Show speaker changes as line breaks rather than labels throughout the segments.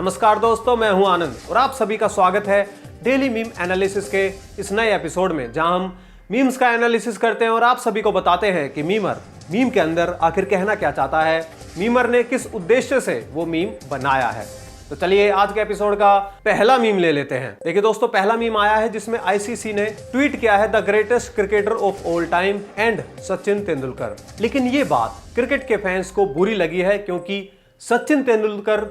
नमस्कार दोस्तों, मैं हूं आनंद और आप सभी का स्वागत है डेली मीम एनालिसिस के इस नए एपिसोड में, जहां हम मीम्स का एनालिसिस करते हैं और आप सभी को बताते हैं कि मीमर मीम के अंदर आखिर कहना क्या चाहता है, मीमर ने किस उद्देश्य से वो मीम बनाया है। तो चलिए आज के एपिसोड का पहला मीम ले लेते हैं। देखिए दोस्तों, पहला मीम आया है जिसमें आईसीसी ने ट्वीट किया है the greatest cricketer of all time and Sachin Tendulkar. लेकिन ये बात क्रिकेट के फैंस को बुरी लगी है क्योंकि सचिन तेंदुलकर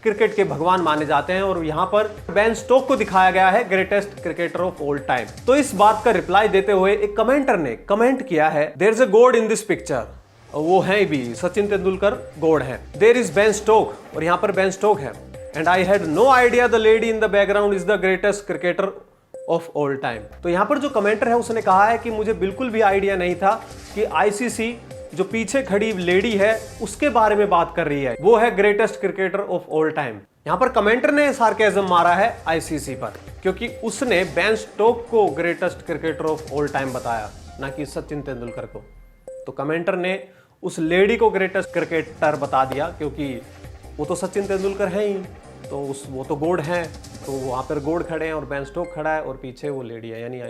क्रिकेट के भगवान माने जाते हैं और यहाँ पर बेन स्टोक को दिखाया गया है greatest cricketer of all time. तो इस बात का रिप्लाई देते हुए एक कमेंटर ने कमेंट किया है there is a God in this picture. वो है भी, सचिन तेंदुलकर गॉड है। देयर इज बेन स्टोक, और यहाँ पर बेन स्टोक है। And I had no idea the lady in the background is the greatest cricketer of all time. तो यहाँ पर जो कमेंटर है उसने कहा है कि मुझे बिल्कुल भी आइडिया नहीं था कि आईसीसी जो पीछे खड़ी लेडी है उसके बारे में बात कर रही है, वो है greatest cricketer of all time. यहाँ पर कमेंटर ने सार्केज्म मारा है आईसीसी पर क्योंकि उसने बेन स्टोक को greatest cricketer of all time बताया, ना कि सचिन तेंदुलकर को। तो कमेंटर ने उस लेडी को ग्रेटेस्ट क्रिकेटर बता दिया क्योंकि वो तो सचिन तेंदुलकर है ही, तो वो तो गोड है, तो वहां पर गोड खड़े हैं और बेन स्टोक खड़ा है और पीछे वो लेडी है, यानी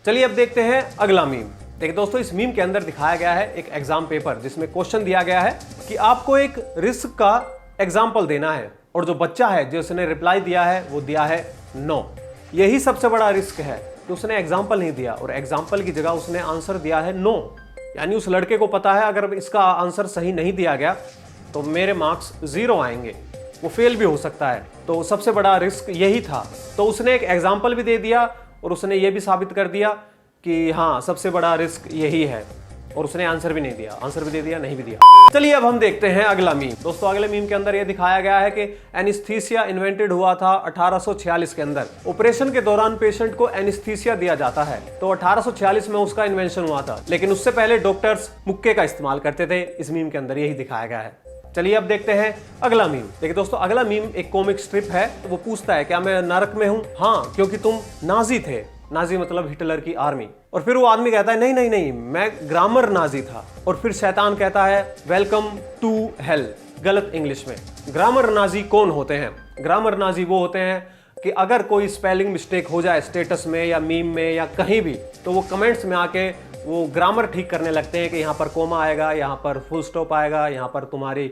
चलिए अब देखते हैं अगला मीम। देखिए दोस्तों, इस मीम के अंदर दिखाया गया है एक एग्जाम पेपर जिसमें क्वेश्चन दिया गया है कि आपको एक रिस्क का एग्जाम्पल देना है, और जो बच्चा है जिसने रिप्लाई दिया है वो दिया है नो, यही सबसे बड़ा रिस्क है। तो उसने एग्जाम्पल नहीं दिया और एग्जाम्पल की जगह उसने आंसर दिया है नो, यानी उस लड़के को पता है अगर इसका आंसर सही नहीं दिया गया तो मेरे मार्क्स 0 आएंगे, वो फेल भी हो सकता है। तो सबसे बड़ा रिस्क यही था। तो उसने एक एग्जाम्पल भी दे दिया और उसने ये भी साबित कर दिया कि हाँ सबसे बड़ा रिस्क यही है, और उसने आंसर भी नहीं दिया, आंसर भी दे दिया, नहीं भी दिया। चलिए अब हम देखते हैं अगला मीम। दोस्तों अगले मीम के अंदर ये दिखाया गया है कि एनेस्थीसिया इन्वेंटेड हुआ था 1846 के अंदर। ऑपरेशन के दौरान पेशेंट को एनेस्थीसिया दिया जाता है, तो 1846 में उसका इन्वेंशन हुआ था, लेकिन उससे पहले डॉक्टर्स मुक्के का इस्तेमाल करते थे। इस मीम के अंदर यही दिखाया गया है। चलिए अब देखते हैं अगला मीम। देखिए दोस्तों, अगला मीम एक कॉमिक स्ट्रिप है। वो पूछता है क्या मैं नरक में हूं? हाँ, क्योंकि तुम नाजी थे। नाजी मतलब हिटलर की आर्मी। और फिर वो आदमी कहता है नहीं नहीं नहीं, मैं ग्रामर नाजी था। और फिर शैतान कहता है वेलकम टू हेल, गलत इंग्लिश में। ग्रामर नाजी कौन होते हैं? ग्रामर नाजी वो होते हैं कि अगर कोई स्पेलिंग मिस्टेक हो जाए स्टेटस में या मीम में या कहीं भी, तो वो कमेंट्स में आके वो ग्रामर ठीक करने लगते हैं कि यहाँ पर कोमा आएगा, यहाँ पर फुल स्टॉप आएगा, यहाँ पर तुम्हारी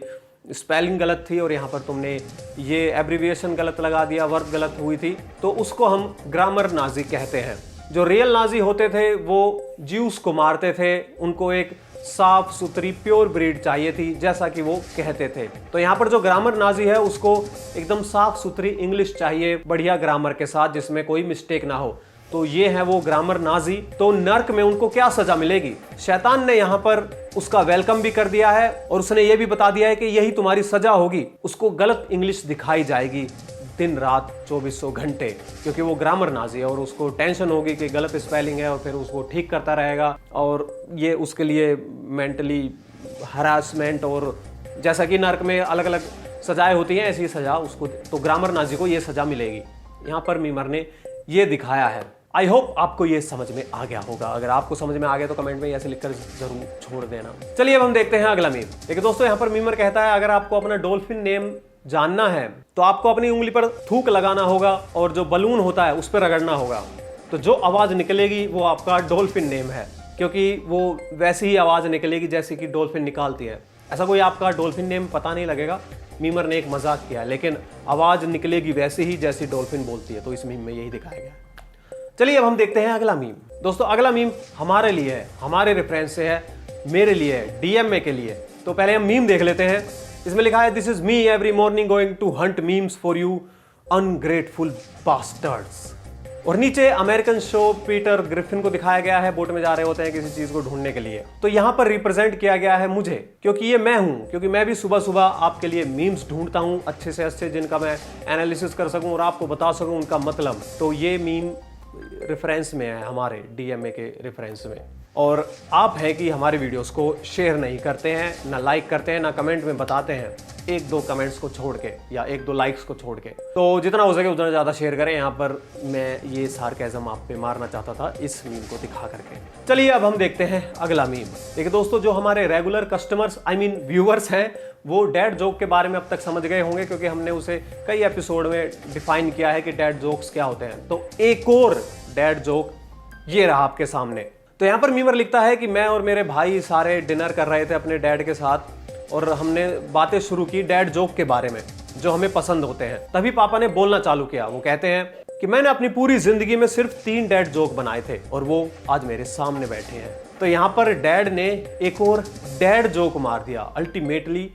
स्पेलिंग गलत थी और यहाँ पर तुमने ये एब्रीविएशन गलत लगा दिया, वर्ब गलत हुई थी। तो उसको हम ग्रामर नाजी कहते हैं। जो रियल नाजी होते थे वो ज्यूस को मारते थे, उनको एक साफ सुथरी प्योर ब्रीड चाहिए थी, जैसा कि वो कहते थे। तो यहाँ पर जो ग्रामर नाजी है उसको एकदम साफ सुथरी इंग्लिश चाहिए, बढ़िया ग्रामर के साथ, जिसमें कोई मिस्टेक ना हो। तो ये है वो ग्रामर नाजी। तो नर्क में उनको क्या सजा मिलेगी? शैतान ने यहाँ पर उसका वेलकम भी कर दिया है और उसने ये भी बता दिया है कि यही तुम्हारी सजा होगी। उसको गलत इंग्लिश दिखाई जाएगी दिन रात 2400 घंटे, क्योंकि वो ग्रामर नाजी है और उसको टेंशन होगी कि गलत स्पेलिंग है और फिर उसको ठीक करता रहेगा। और ये उसके लिए मेंटली हरासमेंट, और जैसा कि नर्क में अलग अलग सजाएं होती हैं, ऐसी सजा उसको, तो ग्रामर नाजी को ये सजा मिलेगी। यहाँ पर मीमर ने ये दिखाया है। आई होप आपको ये समझ में आ गया होगा। अगर आपको समझ में आ गया तो कमेंट में ऐसे लिखकर जरूर छोड़ देना। चलिए अब हम देखते हैं अगला मीम। देखिए दोस्तों, यहाँ पर मीमर कहता है अगर आपको अपना डॉल्फिन नेम जानना है तो आपको अपनी उंगली पर थूक लगाना होगा और जो बलून होता है उस पर रगड़ना होगा, तो जो आवाज निकलेगी वो आपका डॉल्फिन नेम है, क्योंकि वो वैसी ही आवाज निकलेगी जैसे कि डॉल्फिन निकालती है। ऐसा कोई आपका डॉल्फिन नेम पता नहीं लगेगा, मीमर ने एक मजाक किया, लेकिन आवाज निकलेगी वैसे ही जैसी डॉल्फिन बोलती है। तो इस मीम में यही दिखाया गया। चलिए अब हम देखते हैं अगला मीम। दोस्तों अगला मीम हमारे लिए है, हमारे रेफरेंस से है, मेरे लिए है, डीएमए के लिए। तो पहले हम मीम देख लेते हैं। इसमें लिखा है this is me every morning going to hunt memes for you ungrateful bastards. और नीचे अमेरिकन शो पीटर ग्रिफिन को दिखाया गया है, बोट में जा रहे होते हैं किसी चीज को ढूंढने के लिए। तो यहां पर रिप्रेजेंट किया गया है मुझे, क्योंकि ये मैं हूं, क्योंकि मैं भी सुबह सुबह आपके लिए मीम्स ढूंढता हूं अच्छे से अच्छे, जिनका मैं एनालिसिस कर सकूं और आपको बता सकूं उनका मतलब। तो ये मीम रेफरेंस में है, हमारे डीएमए के रेफरेंस में। और आप है कि हमारे वीडियोस को शेयर नहीं करते हैं, ना लाइक करते हैं, ना कमेंट में बताते हैं। एक दो कमेंट्स को छोड़ के या एक दो लाइक्स को छोड़ के। तो जितना हो सके उतना ज़्यादा शेयर करें। यहाँ पर मैं ये सार्केज़म आप पे मारना चाहता था इस मीम को दिखा करके। चलिए अब हम देखते हैं अगला मीम। देखिए दोस्तों, जो हमारे रेगुलर कस्टमर्स व्यूअर्स हैं वो डैड जोक के बारे में अब तक समझ गए होंगे, क्योंकि हमने उसे कई एपिसोड में डिफाइन किया है कि डैड जोक्स क्या होते हैं। तो एक और डैड जोक ये रहा आपके सामने। तो यहाँ पर मीमर लिखता है कि मैं और मेरे भाई सारे डिनर कर रहे थे अपने डैड के साथ और हमने बातें शुरू की डैड जोक के बारे में जो हमें पसंद होते हैं। तभी पापा ने बोलना चालू किया। वो कहते हैं कि मैंने अपनी पूरी जिंदगी में सिर्फ 3 डैड जोक बनाए थे और वो आज मेरे सामने बैठे हैं। तो यहाँ पर डैड ने एक और डैड जोक मार दिया। अल्टीमेटली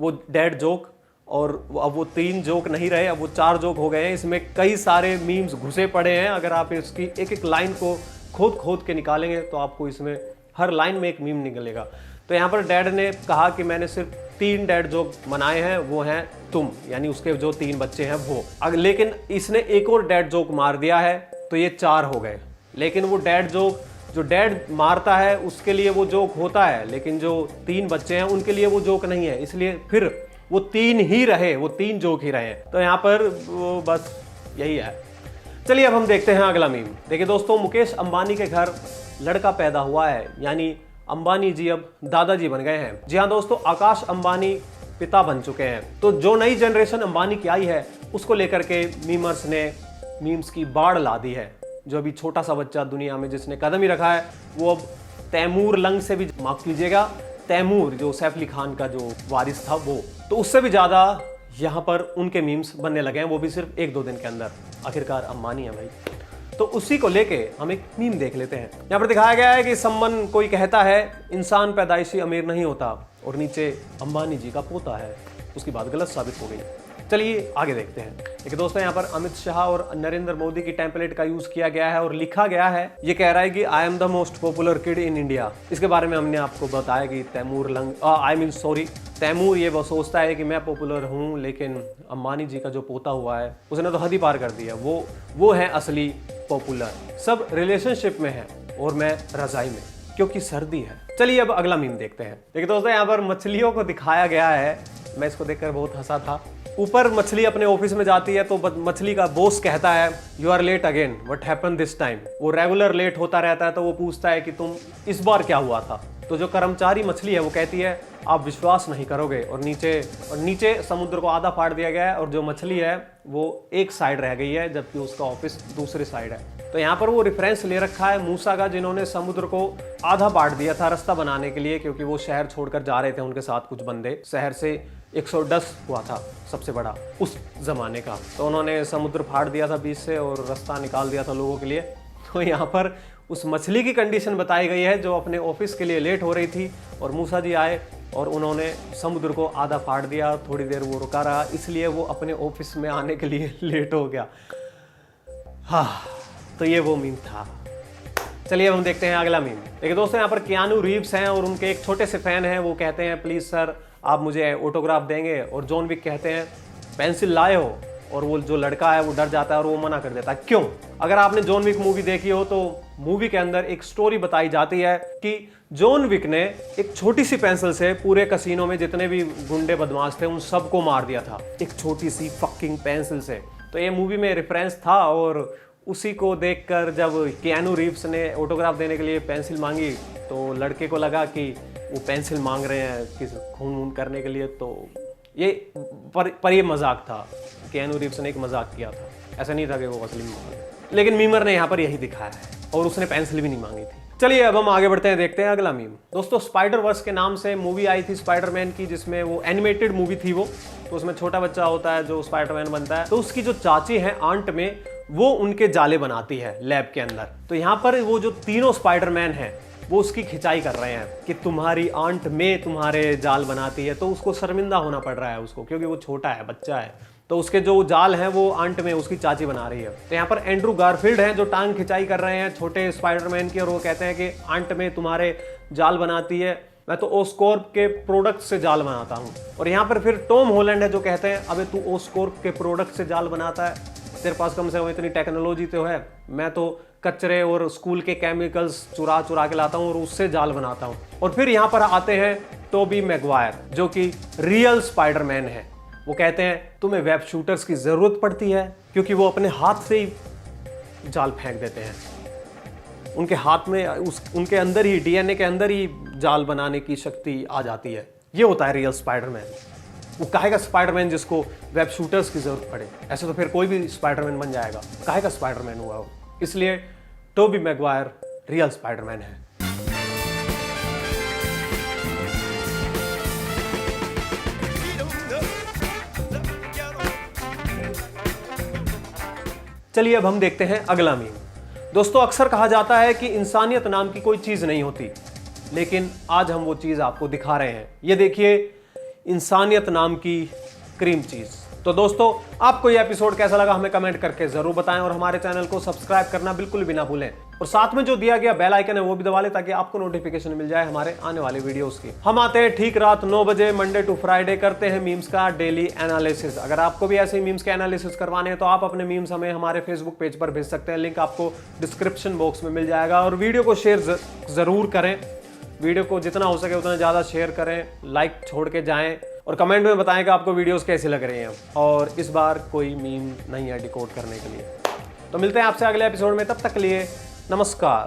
वो डैड जोक और अब वो 3 जोक नहीं रहे, अब वो 4 जोक हो गए हैं। इसमें कई सारे मीम्स घुसे पड़े हैं। अगर आप इसकी एक एक लाइन को खोद के निकालेंगे तो आपको इसमें हर लाइन में एक मीम निकलेगा। तो यहाँ पर डैड ने कहा कि मैंने सिर्फ 3 डैड जोक बनाए हैं, वो हैं तुम, यानी उसके जो 3 बच्चे हैं वो। लेकिन इसने एक और डैड जोक मार दिया है तो ये 4 हो गए। लेकिन वो डैड जोक जो डैड मारता है उसके लिए वो जोक होता है, लेकिन जो 3 बच्चे हैं उनके लिए वो जोक नहीं है, इसलिए फिर वो 3 ही रहे, वो 3 जोक ही रहे। तो यहाँ पर वो बस यही है। चलिए अब हम देखते हैं अगला मीम। देखिए दोस्तों, मुकेश अंबानी के घर लड़का पैदा हुआ है, यानी अंबानी जी अब दादाजी बन गए हैं। जी हाँ दोस्तों, आकाश अंबानी पिता बन चुके हैं। तो जो नई जनरेशन अंबानी की आई है उसको लेकर के मीमर्स ने मीम्स की बाढ़ ला दी है। जो अभी छोटा सा बच्चा दुनिया में जिसने कदम ही रखा है वो अब तैमूर लंग से भी, माफ कीजिएगा, तैमूर जो सैफ अली खान का जो वारिस था वो, तो उससे भी ज्यादा यहाँ पर उनके मीम्स बनने लगे हैं, वो भी सिर्फ 1-2 दिन के अंदर। आखिरकार अंबानी है भाई। तो उसी को लेके हम एक मीम देख लेते हैं। यहाँ पर दिखाया गया है कि सम्मन कोई कहता है इंसान पैदाइशी अमीर नहीं होता और नीचे अंबानी जी का पोता है। उसकी बात गलत साबित हो गई। चलिए आगे देखते हैं। देखिए दोस्तों, यहाँ पर अमित शाह और नरेंद्र मोदी की टेम्पलेट का यूज किया गया है और लिखा गया है, ये कह रहा है कि I am the most popular kid in India. इसके बारे में हमने आपको बताया कि तैमूर ये वो सोचता है कि मैं पॉपुलर हूँ, लेकिन अंबानी जी का जो पोता हुआ है उसने तो हद ही पार कर दिया। वो है असली पॉपुलर। सब रिलेशनशिप में है और मैं रजाई में, क्योंकि सर्दी है। चलिए अब अगला मीम देखते हैं। देखिए दोस्तों, यहाँ पर मछलियों को दिखाया गया है। मैं इसको देखकर बहुत हंसा था। ऊपर मछली अपने ऑफिस में जाती है तो मछली का बॉस कहता है you are late again, what happened this time. वो रेगुलर लेट होता रहता है तो वो पूछता है कि तुम इस बार क्या हुआ था। तो जो कर्मचारी मछली है वो कहती है आप विश्वास नहीं करोगे, और नीचे समुद्र को आधा फाड़ दिया गया है और जो मछली है वो एक साइड रह गई है जबकि उसका ऑफिस दूसरी साइड है। तो यहाँ पर वो रेफरेंस ले रखा है मूसा का, जिन्होंने समुद्र को आधा बांट दिया था रास्ता बनाने के लिए, क्योंकि वो शहर छोड़कर जा रहे थे उनके साथ कुछ बंदे। शहर से 110 हुआ था सबसे बड़ा उस जमाने का, तो उन्होंने समुद्र फाड़ दिया था बीच से और रास्ता निकाल दिया था लोगों के लिए। तो यहाँ पर उस मछली की कंडीशन बताई गई है जो अपने ऑफिस के लिए लेट हो रही थी, और मूसा जी आए और उन्होंने समुद्र को आधा फाड़ दिया। थोड़ी देर वो रुका रहा, इसलिए वो अपने ऑफिस में आने के लिए लेट हो गया। हाँ, तो ये वो मीम था। चलिए अब हम देखते हैं अगला मीम। देखिए दोस्तों, यहाँ पर कियानू रीव्स हैं और उनके एक छोटे से फैन हैं। वो कहते हैं प्लीज़ सर आप मुझे ऑटोग्राफ देंगे, और जॉन विक कहते हैं पेंसिल लाए हो, और वो जो लड़का है वो डर जाता है और वो मना कर देता है। क्यों? अगर आपने जॉन विक मूवी देखी हो तो मूवी के अंदर एक स्टोरी बताई जाती है कि जॉन विक ने एक छोटी सी पेंसिल से पूरे कसीनो में जितने भी गुंडे बदमाश थे उन सबको मार दिया था, एक छोटी सी फकिंग पेंसिल से। तो ये मूवी में रेफरेंस था, और उसी को देखकर जब कियानू रीव्स ने ऑटोग्राफ देने के लिए पेंसिल मांगी तो लड़के को लगा कि वो पेंसिल मांग रहे हैं किस खून वून करने के लिए। तो ये पर ये मजाक था। कियानू रीव्स ने एक मजाक किया था, ऐसा नहीं था कि वो असली में मांगे। लेकिन मीमर ने यहाँ पर यही दिखाया है, और उसने पेंसिल भी नहीं मांगी थी। चलिए अब हम आगे बढ़ते हैं, देखते हैं अगला मीम। दोस्तों, स्पाइडर वर्स के नाम से मूवी आई थी स्पाइडरमैन की, जिसमें वो एनिमेटेड मूवी थी वो। तो उसमें छोटा बच्चा होता है जो स्पाइडरमैन बनता है। तो उसकी जो चाची है आंट में, वो उनके जाले बनाती है लैब के अंदर। तो यहाँ पर वो जो तीनों स्पाइडरमैन हैं वो उसकी खिंचाई कर रहे हैं कि तुम्हारी आंट में तुम्हारे जाल बनाती है। तो उसको शर्मिंदा होना पड़ रहा है उसको, क्योंकि वो छोटा है, बच्चा है। तो उसके जो जाल हैं वो आंट में उसकी चाची बना रही है। तो यहाँ पर एंड्रू गारफील्ड हैं जो टांग खिंचाई कर रहे हैं छोटे स्पाइडरमैन की, और वो कहते हैं कि आंट में तुम्हारे जाल बनाती है, मैं तो ओस्कॉर्प के प्रोडक्ट से जाल बनाता हूँ। और यहाँ पर फिर टॉम हॉलैंड है जो कहते हैं अबे तू ओस्कॉर्प के प्रोडक्ट से जाल बनाता है, तेरे पास कम से कम इतनी टेक्नोलॉजी तो है, मैं तो कचरे और स्कूल के केमिकल्स चुरा के लाता हूँ और उससे जाल बनाता हूँ। और फिर यहाँ पर आते हैं टोबी मैगवायर, जो कि रियल स्पाइडरमैन है। वो कहते हैं तुम्हें वेब शूटर्स की जरूरत पड़ती है, क्योंकि वो अपने हाथ से ही जाल फेंक देते हैं। उनके हाथ में उनके अंदर ही, डीएनए के अंदर ही जाल बनाने की शक्ति आ जाती है। ये होता है रियल स्पाइडरमैन। वो काहे का स्पाइडरमैन जिसको वेब शूटर्स की जरूरत पड़े? ऐसे तो फिर कोई भी स्पाइडरमैन बन जाएगा। काहे का स्पाइडरमैन हुआ वो? इसलिए टोबी मैगवायर रियल स्पाइडरमैन है। चलिए अब हम देखते हैं अगला मीम। दोस्तों, अक्सर कहा जाता है कि इंसानियत नाम की कोई चीज नहीं होती, लेकिन आज हम वो चीज आपको दिखा रहे हैं। ये देखिए, इंसानियत नाम की क्रीम चीज। तो दोस्तों, आपको ये एपिसोड कैसा लगा हमें कमेंट करके जरूर बताएं, और हमारे चैनल को सब्सक्राइब करना बिल्कुल भी ना भूलें, और साथ में जो दिया गया बेल आइकन है वो भी दबा लें, ताकि आपको नोटिफिकेशन मिल जाए हमारे आने वाले वीडियोस की। हम आते हैं ठीक रात 9 बजे, मंडे टू फ्राइडे, करते हैं मीम्स का डेली एनालिसिस। अगर आपको भी ऐसे मीम्स के एनालिसिस करवाने हैं तो आप अपने मीम्स हमें हमारे फेसबुक पेज पर भेज सकते हैं। लिंक आपको डिस्क्रिप्शन बॉक्स में मिल जाएगा। और वीडियो को शेयर जरूर करें, वीडियो को जितना हो सके उतना ज़्यादा शेयर करें, लाइक छोड़ के जाएं, और कमेंट में बताएं कि आपको वीडियोस कैसी लग रही हैं। और इस बार कोई मीम नहीं है डिकोड करने के लिए। तो मिलते हैं आपसे अगले एपिसोड में, तब तक के लिए नमस्कार।